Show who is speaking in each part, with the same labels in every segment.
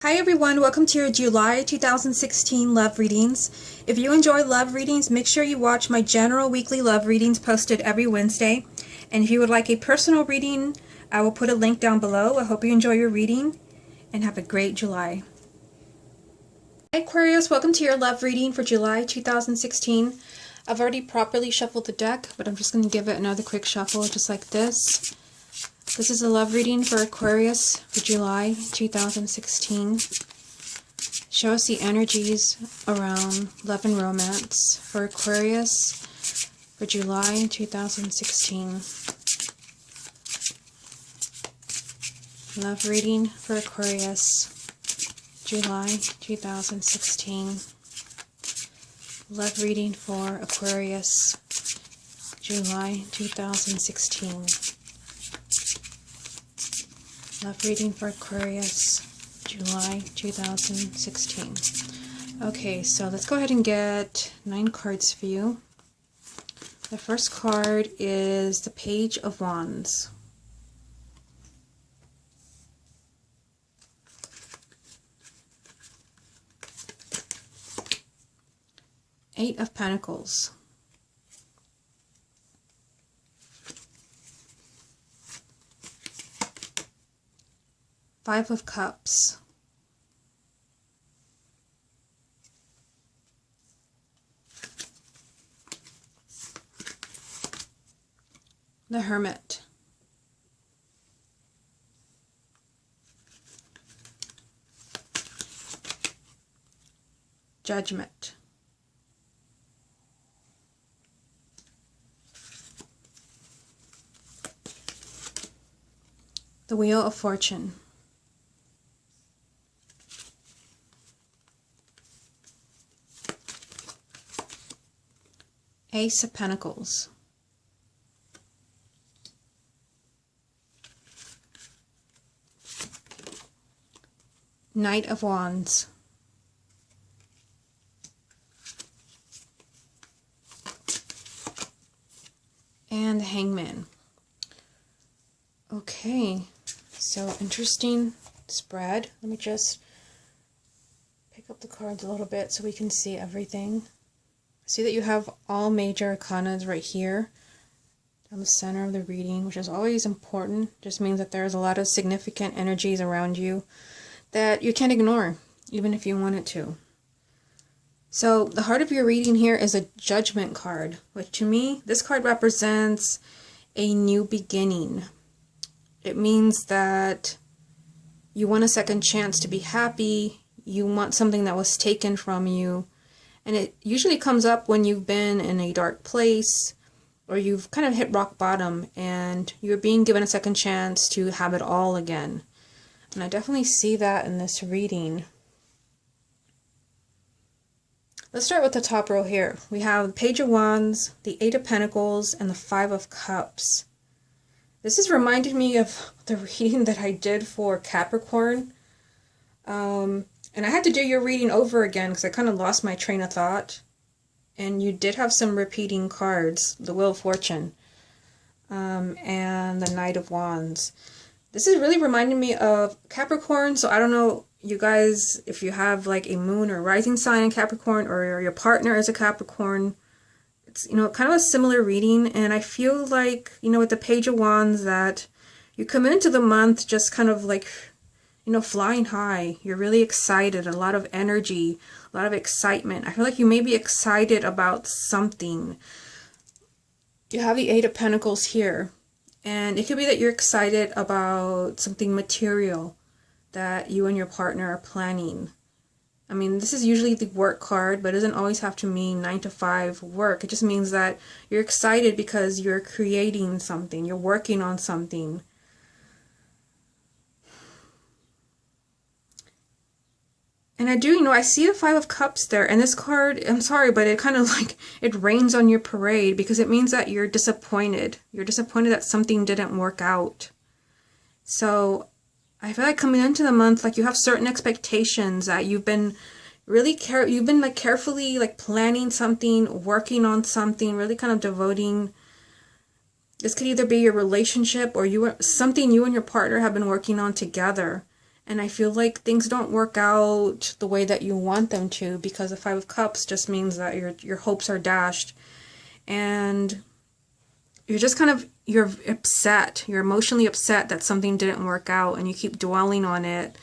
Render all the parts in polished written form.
Speaker 1: Hi everyone, welcome to your July 2016 love readings. If you enjoy love readings, make sure you watch my general weekly love readings posted every Wednesday. And if you would like a personal reading, I will put a link down below. I hope you enjoy your reading and have a great July. Hi Aquarius, welcome to your love reading for July 2016. I've already properly shuffled the deck, but I'm just going to give it another quick shuffle just like this. This is a love reading for Aquarius for July 2016. Show us the energies around love and romance for Aquarius for July 2016. Love reading for Aquarius, July 2016. Love reading for Aquarius, July 2016. Love reading for Aquarius, July 2016. Okay, so let's go ahead and get 9 cards for you. The first card is the Page of Wands. Eight of Pentacles. Five of Cups. The Hermit. Judgment. The Wheel of Fortune. Ace of Pentacles. Knight of Wands. And the Hangman. Okay, so interesting spread. Let me just pick up the cards a little bit so we can see everything. See that you have all major arcanas right here down the center of the reading, which is always important. Just means that there's a lot of significant energies around you that you can't ignore, even if you wanted to. So the heart of your reading here is a Judgment card, which to me, this card represents a new beginning. It means that you want a second chance to be happy, you want something that was taken from you. And it usually comes up when you've been in a dark place or you've kind of hit rock bottom and you're being given a second chance to have it all again. And I definitely see that in this reading. Let's start with the top row here. We have the Page of Wands, the Eight of Pentacles, and the Five of Cups. This has reminded me of the reading that I did for Capricorn. And I had to do your reading over again because I kind of lost my train of thought. And you did have some repeating cards, the Wheel of Fortune, and the Knight of Wands. This is really reminding me of Capricorn, so I don't know, you guys, if you have like a moon or rising sign in Capricorn or your partner is a Capricorn, it's, kind of a similar reading. And I feel like, with the Page of Wands that you come into the month just kind of like, flying high. You're really excited, a lot of energy, a lot of excitement. I feel like you may be excited about something. You have the Eight of Pentacles here. And it could be that you're excited about something material that you and your partner are planning. I mean, this is usually the work card, but it doesn't always have to mean 9 to 5 work. It just means that you're excited because you're creating something, you're working on something. And I do, I see the Five of Cups there, and this card, I'm sorry, but it kind of like, it rains on your parade because it means that you're disappointed. You're disappointed that something didn't work out. So I feel like coming into the month, like you have certain expectations that you've been really carefully planning something, working on something, really kind of devoting This could either be your relationship or something you and your partner have been working on together. And I feel like things don't work out the way that you want them to, because the Five of Cups just means that your hopes are dashed. And you're just kind of, you're upset. You're emotionally upset that something didn't work out, and you keep dwelling on it.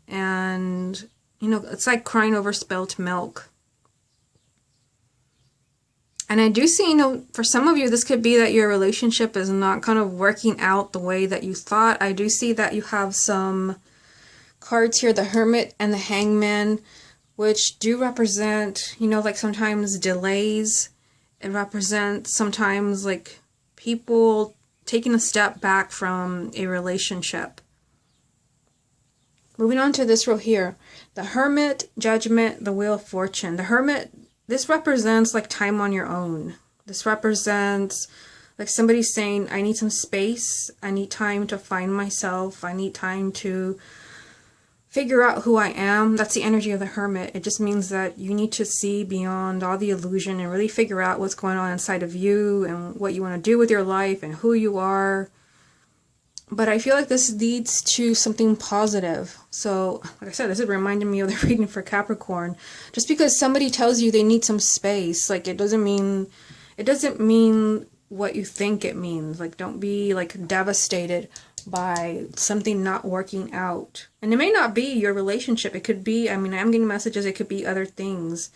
Speaker 1: And, you know, it's like crying over spilt milk. And I do see, you know, for some of you, this could be that your relationship is not kind of working out the way that you thought. I do see that you have some cards here, the Hermit and the Hangman, which do represent, you know, like sometimes delays. It represents sometimes like people taking a step back from a relationship. Moving on to this row here, the Hermit, Judgment, the Wheel of Fortune. The Hermit, this represents like time on your own. This represents like somebody saying, I need some space. I need time to find myself. I need time to figure out who I am. That's the energy of the Hermit. It just means that you need to see beyond all the illusion and really figure out what's going on inside of you and what you want to do with your life and who you are. But I feel like this leads to something positive. So, like I said, this is reminding me of the reading for Capricorn. Just because somebody tells you they need some space, like it doesn't mean what you think it means. Like, don't be like devastated by something not working out. And it may not be your relationship. It could be, I mean, I'm getting messages, it could be other things.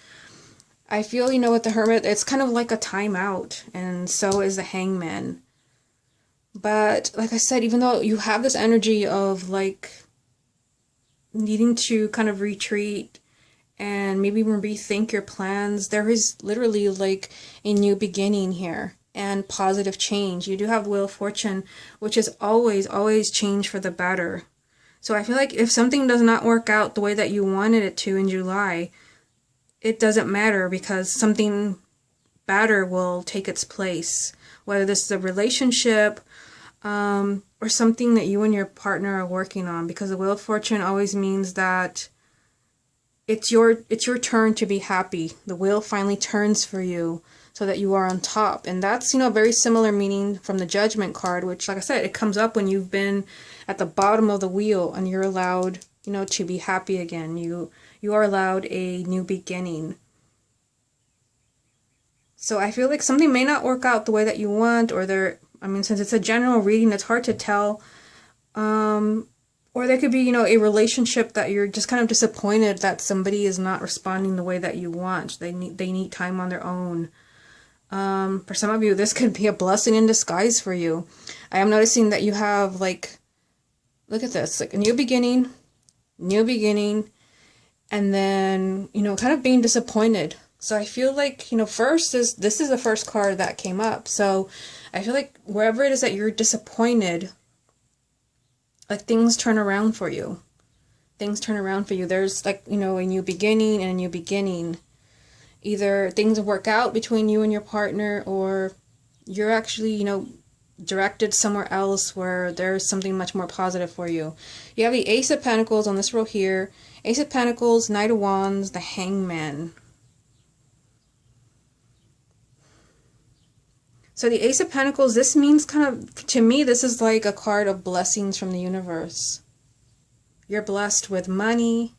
Speaker 1: I feel, you know, with the Hermit, it's kind of like a timeout, and so is the Hangman. But like I said, even though you have this energy of like needing to kind of retreat and maybe even rethink your plans, there is literally like a new beginning here and positive change. You do have the Wheel of Fortune, which is always change for the better. So I feel like if something does not work out the way that you wanted it to in July, it doesn't matter, because something better will take its place. Whether this is a relationship, or something that you and your partner are working on, because the Wheel of Fortune always means that it's your turn to be happy. The wheel finally turns for you so that you are on top. And that's, you know, very similar meaning from the Judgment card, which, like I said, it comes up when you've been at the bottom of the wheel and you're allowed, you know, to be happy again. You are allowed a new beginning. So I feel like something may not work out the way that you want, or I mean, since it's a general reading, it's hard to tell. Or there could be, you know, a relationship that you're just kind of disappointed that somebody is not responding the way that you want. They need time on their own. For some of you, this could be a blessing in disguise for you. I am noticing that you have, like, look at this, like a new beginning, and then, you know, kind of being disappointed. So I feel like, you know, this is the first card that came up. So I feel like wherever it is that you're disappointed, like things turn around for you. Things turn around for you. There's like, you know, a new beginning and a new beginning. Either things work out between you and your partner, or you're actually, you know, directed somewhere else where there's something much more positive for you. You have the Ace of Pentacles on this row here. Ace of Pentacles, Knight of Wands, the Hangman. So the Ace of Pentacles, this means kind of, to me, this is like a card of blessings from the universe. You're blessed with money.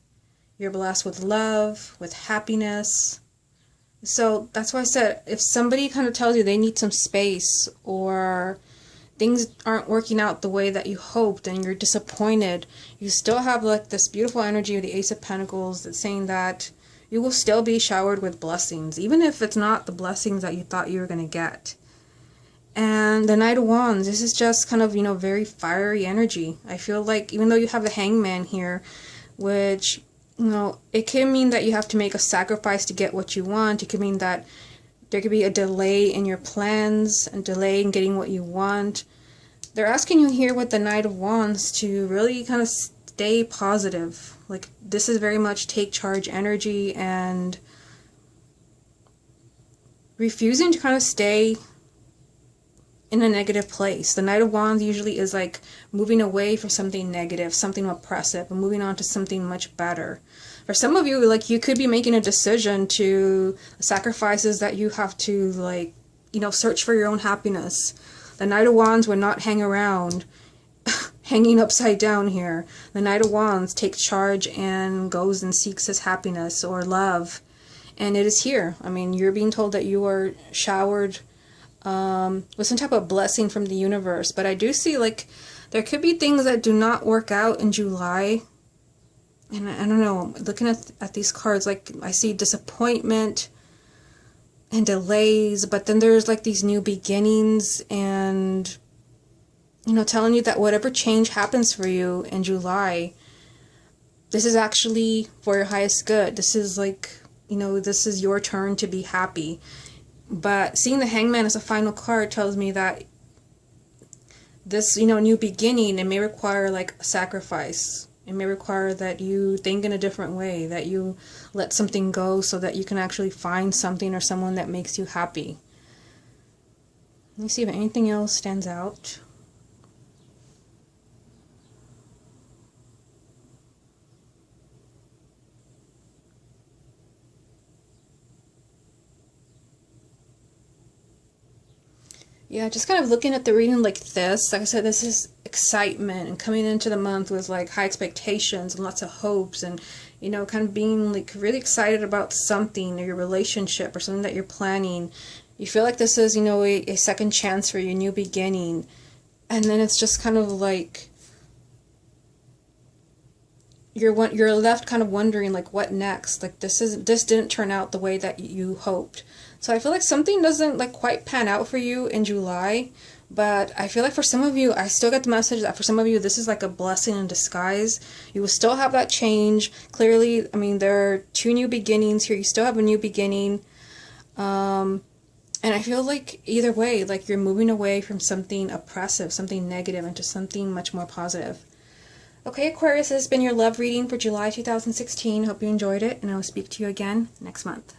Speaker 1: You're blessed with love, with happiness. So that's why I said, if somebody kind of tells you they need some space, or things aren't working out the way that you hoped and you're disappointed, you still have like this beautiful energy of the Ace of Pentacles that's saying that you will still be showered with blessings, even if it's not the blessings that you thought you were going to get. And the Knight of Wands, this is just kind of, you know, very fiery energy. I feel like even though you have the Hangman here, which, you know, it can mean that you have to make a sacrifice to get what you want. It could mean that there could be a delay in your plans, a delay in getting what you want. They're asking you here with the Knight of Wands to really kind of stay positive. Like, this is very much take charge energy, and refusing to kind of stay in a negative place. The Knight of Wands usually is like moving away from something negative, something oppressive, and moving on to something much better. For some of you, like, you could be making a decision to sacrifices that you have to, like, you know, search for your own happiness. The Knight of Wands would not hang around hanging upside down here. The Knight of Wands takes charge and goes and seeks his happiness or love. And it is here. I mean, you're being told that you are showered with some type of blessing from the universe. But I do see, like, there could be things that do not work out in July. And I don't know, looking at these cards, like, I see disappointment and delays, but then there's like these new beginnings and, you know, telling you that whatever change happens for you in July, this is actually for your highest good. This is like, you know, this is your turn to be happy. But seeing the Hangman as a final card tells me that this, you know, new beginning, it may require like a sacrifice. It may require that you think in a different way, that you let something go so that you can actually find something or someone that makes you happy. Let me see if anything else stands out. Yeah, just kind of looking at the reading like this. Like I said, this is excitement and coming into the month with like high expectations and lots of hopes and, you know, kind of being like really excited about something or your relationship or something that you're planning. You feel like this is, you know, a second chance for your new beginning. And then it's just kind of like you're left kind of wondering like what next? Like this didn't turn out the way that you hoped. So I feel like something doesn't like quite pan out for you in July, but I feel like for some of you, I still get the message that for some of you, this is like a blessing in disguise. You will still have that change. Clearly, I mean, there are two new beginnings here. You still have a new beginning. And I feel like either way, like you're moving away from something oppressive, something negative, into something much more positive. Okay, Aquarius, this has been your love reading for July 2016. Hope you enjoyed it, and I will speak to you again next month.